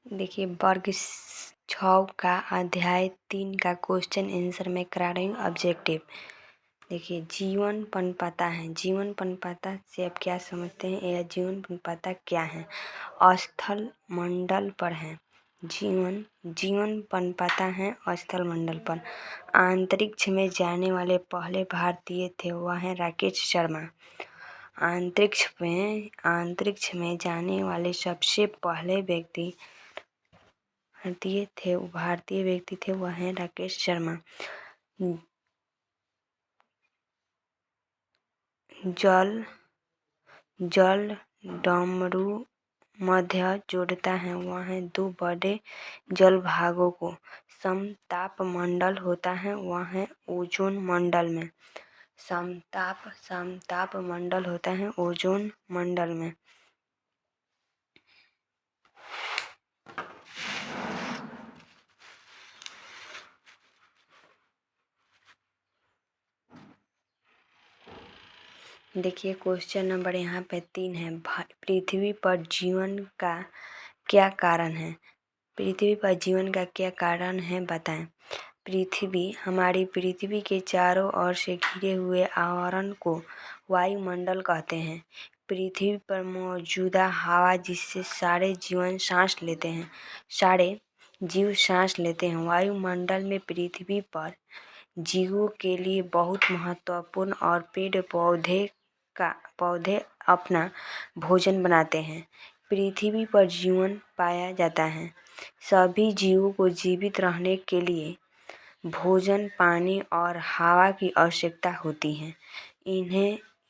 देखिए वर्ग 6 का अध्याय 3 का क्वेश्चन आंसर में करा रही हूँ ऑब्जेक्टिव। देखिए जीवन पनपता है। जीवन पनपता से आप क्या समझते हैं? यह जीवन पनपता क्या है? स्थल मंडल पर है। जीवन पनपता है स्थल मंडल पर। अंतरिक्ष में जाने वाले पहले भारतीय थे, वह हैं राकेश शर्मा। अंतरिक्ष में जाने वाले सबसे पहले भारतीय व्यक्ति थे, वह हैं राकेश शर्मा। जल डमरू मध्य जोड़ता है, वह हैं दो बड़े जल भागों को। समताप मंडल होता है, वह है ओजोन मंडल में। समताप मंडल होता है ओजोन मंडल में। देखिए क्वेश्चन नंबर यहाँ पे 3 है। पृथ्वी पर जीवन का क्या कारण है? पृथ्वी पर जीवन का क्या कारण है बताएं। हमारी पृथ्वी के चारों ओर से घिरे हुए आवरण को वायुमंडल कहते हैं। पृथ्वी पर मौजूदा हवा जिससे सारे जीव सांस लेते हैं। वायुमंडल में पृथ्वी पर जीवों के लिए बहुत महत्वपूर्ण और पेड़ पौधे अपना भोजन बनाते हैं। पृथ्वी पर जीवन पाया जाता है। सभी जीवों को जीवित रहने के लिए भोजन, पानी और हवा की आवश्यकता होती है।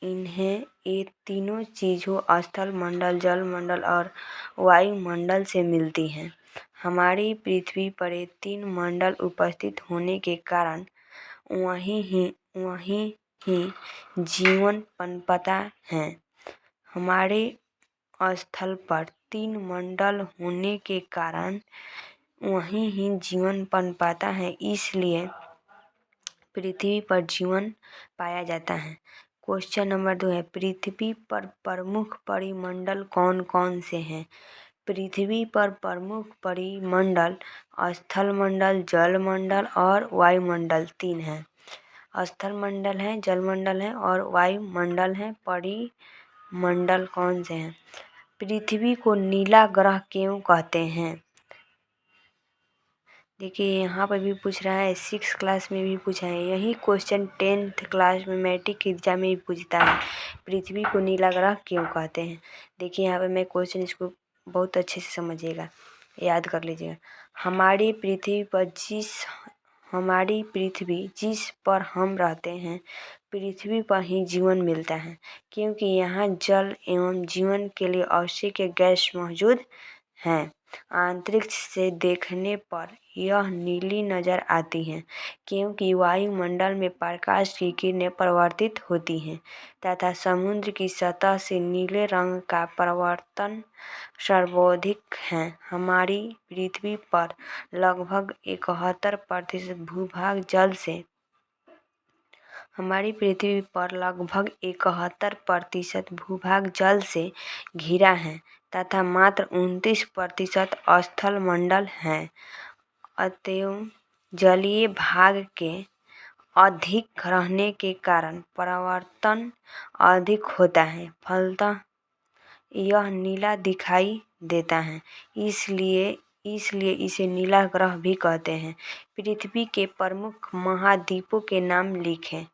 इन्हें ये तीनों चीज़ों स्थल मंडल, जल मंडल और वायुमंडल से मिलती हैं। हमारी पृथ्वी पर ये 3 मंडल उपस्थित होने के कारण वहीं ही जीवन पनपता है। हमारे स्थल पर 3 मंडल होने के कारण वहीं ही जीवन पनपता है, इसलिए पृथ्वी पर जीवन पाया जाता है। क्वेश्चन नंबर 2 है, पृथ्वी पर प्रमुख परिमंडल कौन कौन से हैं? पृथ्वी पर प्रमुख परिमंडल स्थल मंडल, जल मंडल और वायुमंडल 3 हैं। स्थल मंडल है, जल मंडल है और वायुमंडल है। परिमंडल कौन से हैं? पृथ्वी को नीला ग्रह क्यों कहते हैं? देखिए यहाँ पर भी पूछ रहा है, 6 क्लास में भी पूछा है। यही क्वेश्चन 10th क्लास में मैट्रिक एग्जाम में भी पूछता है, पृथ्वी को नीला ग्रह क्यों कहते हैं। देखिए यहाँ पर मैं क्वेश्चन इसको बहुत अच्छे से समझिएगा, याद कर लीजिएगा। हमारी पृथ्वी जिस पर हम रहते हैं, पृथ्वी पर ही जीवन मिलता है, क्योंकि यहाँ जल एवं जीवन के लिए आवश्यक गैस मौजूद हैं। अंतरिक्ष से देखने पर यह नीली नजर आती है, क्योंकि वायुमंडल में प्रकाश की किरणें परावर्तित होती हैं तथा समुद्र की सतह से नीले रंग का परावर्तन सर्वाधिक है। हमारी पृथ्वी पर लगभग 71% भूभाग जल से घिरा है तथा मात्र 29% स्थल मंडल है। अतएव जलीय भाग के अधिक रहने के कारण परावर्तन अधिक होता है, फलतः यह नीला दिखाई देता है। इसलिए इसे नीला ग्रह भी कहते हैं। पृथ्वी के प्रमुख महाद्वीपों के नाम लिखें।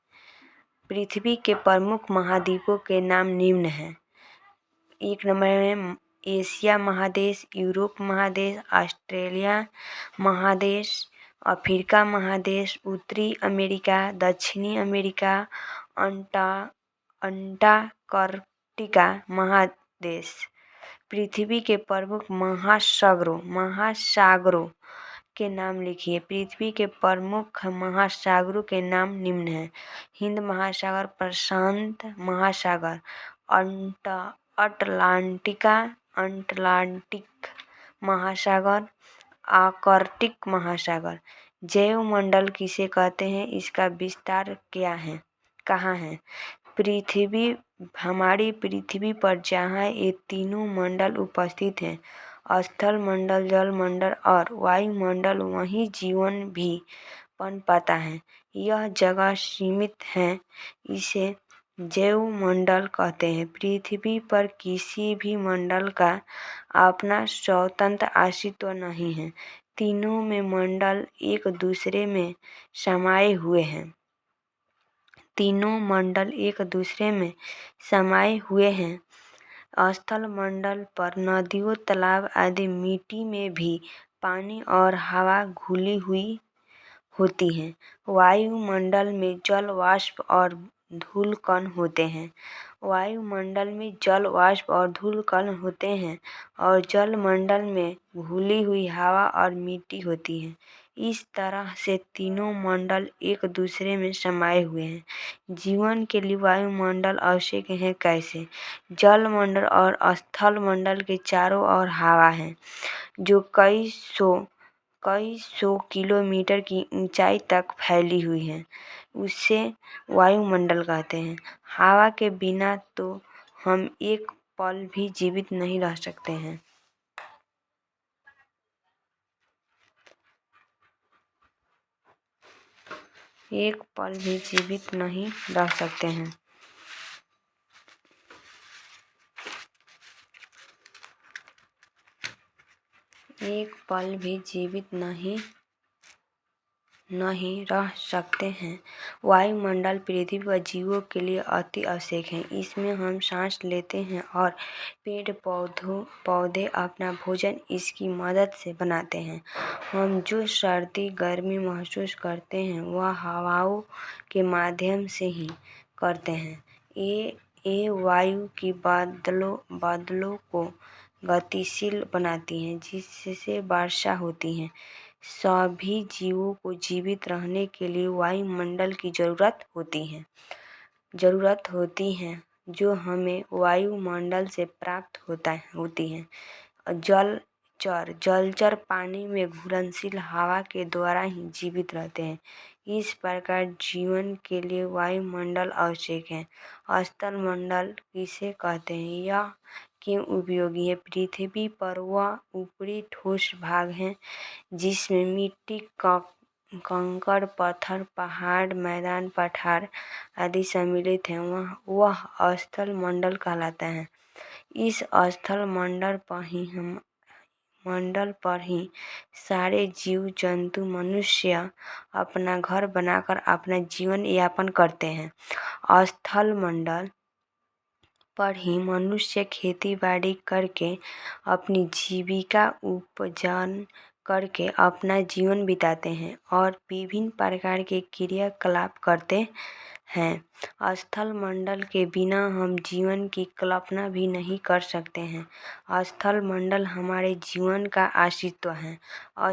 पृथ्वी के प्रमुख महाद्वीपों के नाम निम्न हैं। 1 नंबर में एशिया महादेश, यूरोप महादेश, ऑस्ट्रेलिया महादेश, अफ्रीका महादेश, उत्तरी अमेरिका, दक्षिणी अमेरिका, अंटार्कटिका महादेश। पृथ्वी के प्रमुख महासागरों के नाम लिखिए। पृथ्वी के प्रमुख महासागरों के नाम निम्न हैं। हिंद महासागर, प्रशांत महासागर, अटलांटिक महासागर, आर्कटिक महासागर। जैव मंडल किसे कहते हैं? इसका विस्तार कहाँ है? हमारी पृथ्वी पर जहाँ ये तीनों मंडल उपस्थित हैं, स्थल मंडल, जल मंडल और वायुमंडल वहीं जीवन भी पन पाता है। यह जगह सीमित है, इसे जैव मंडल कहते हैं। पृथ्वी पर किसी भी मंडल का अपना स्वतंत्र अस्तित्व नहीं है। तीनों में मंडल एक दूसरे में समाये हुए हैं। तीनों मंडल एक दूसरे में समाये हुए हैं। स्थल मंडल पर नदियों, तालाब आदि मिट्टी में भी पानी और हवा घुली हुई होती है। वायुमंडल में जल वाष्प और धूल कण होते हैं। वायुमंडल में जल वाष्प और धूल कण होते हैं और जल मंडल में घुली हुई हवा और मिट्टी होती है। इस तरह से तीनों मंडल एक दूसरे में समाये हुए हैं। जीवन के लिए वायुमंडल आवश्यक है। कैसे? जल मंडल और स्थल मंडल के चारों ओर हवा है, जो कई सौ किलोमीटर की ऊंचाई तक फैली हुई है। उसे वायुमंडल कहते हैं। हवा के बिना तो हम एक पल भी जीवित नहीं रह सकते हैं। एक पल भी जीवित नहीं रह सकते हैं। एक पल भी जीवित नहीं रह सकते हैं। वायुमंडल पृथ्वी पर जीवों के लिए अति आवश्यक है। इसमें हम सांस लेते हैं और पेड़ पौधे अपना भोजन इसकी मदद से बनाते हैं। हम जो सर्दी गर्मी महसूस करते हैं वह हवाओं के माध्यम से ही करते हैं। ये वायु की बादलों को गतिशील बनाती हैं, जिससे वर्षा होती है। सभी जीवों को जीवित रहने के लिए वायुमंडल की जरूरत होती है, जो हमें वायुमंडल से प्राप्त होती है। जलचर पानी में घुलनशील हवा के द्वारा ही जीवित रहते हैं। इस प्रकार जीवन के लिए वायुमंडल आवश्यक है। स्थल मंडल किसे कहते हैं? यह क्यों उपयोगी है? पृथ्वी पर वह ऊपरी ठोस भाग है जिसमें मिट्टी, कंकड़, पत्थर, पहाड़, मैदान, पठार आदि सम्मिलित हैं। वह स्थल मंडल कहलाता है। इस स्थल मंडल पर ही सारे जीव जंतु, मनुष्य अपना घर बनाकर अपना जीवन यापन करते हैं। स्थल मंडल पर ही मनुष्य खेती बाड़ी करके अपनी जीविका उपार्जन करके अपना जीवन बिताते हैं और विभिन्न प्रकार के क्रियाकलाप करते हैं। स्थल मंडल के बिना हम जीवन की कल्पना भी नहीं कर सकते हैं। स्थल मंडल हमारे जीवन का अस्तित्व है।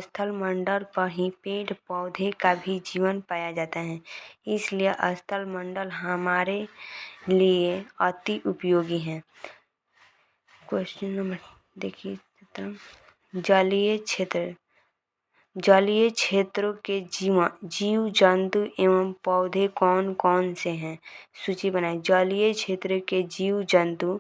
स्थल मंडल पर ही पेड़ पौधे का भी जीवन पाया जाता है। इसलिए स्थल मंडल हमारे लिए अति उपयोगी है। क्वेश्चन नंबर देखिए, जलीय क्षेत्रों के जीव जंतु एवं पौधे कौन कौन से हैं? सूची बनाएं। जलीय क्षेत्र के जीव जंतु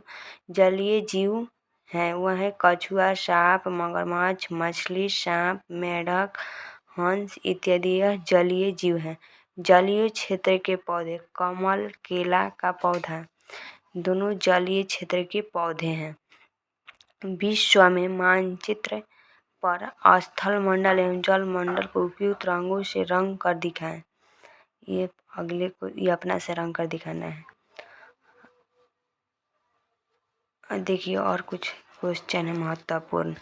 जलीय जीव हैं। वह है कछुआ, सांप, मगरमच्छ, मछली, सांप, मेढक, हंस इत्यादि। यह जलीय जीव हैं। जलीय क्षेत्र के पौधे कमल, केला का पौधा दोनों जलीय क्षेत्र के पौधे हैं। विश्व में मानचित्र पर स्थल मंडल एवं जल मंडल को उपयुक्त रंगों से रंग कर दिखाएं। ये अपना से रंग कर दिखाना है। देखिए और कुछ क्वेश्चन है महत्वपूर्ण।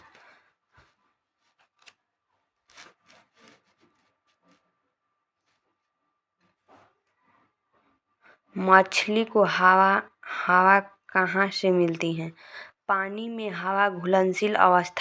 मछली को हवा कहाँ से मिलती है? पानी में हवा घुलनशील अवस्था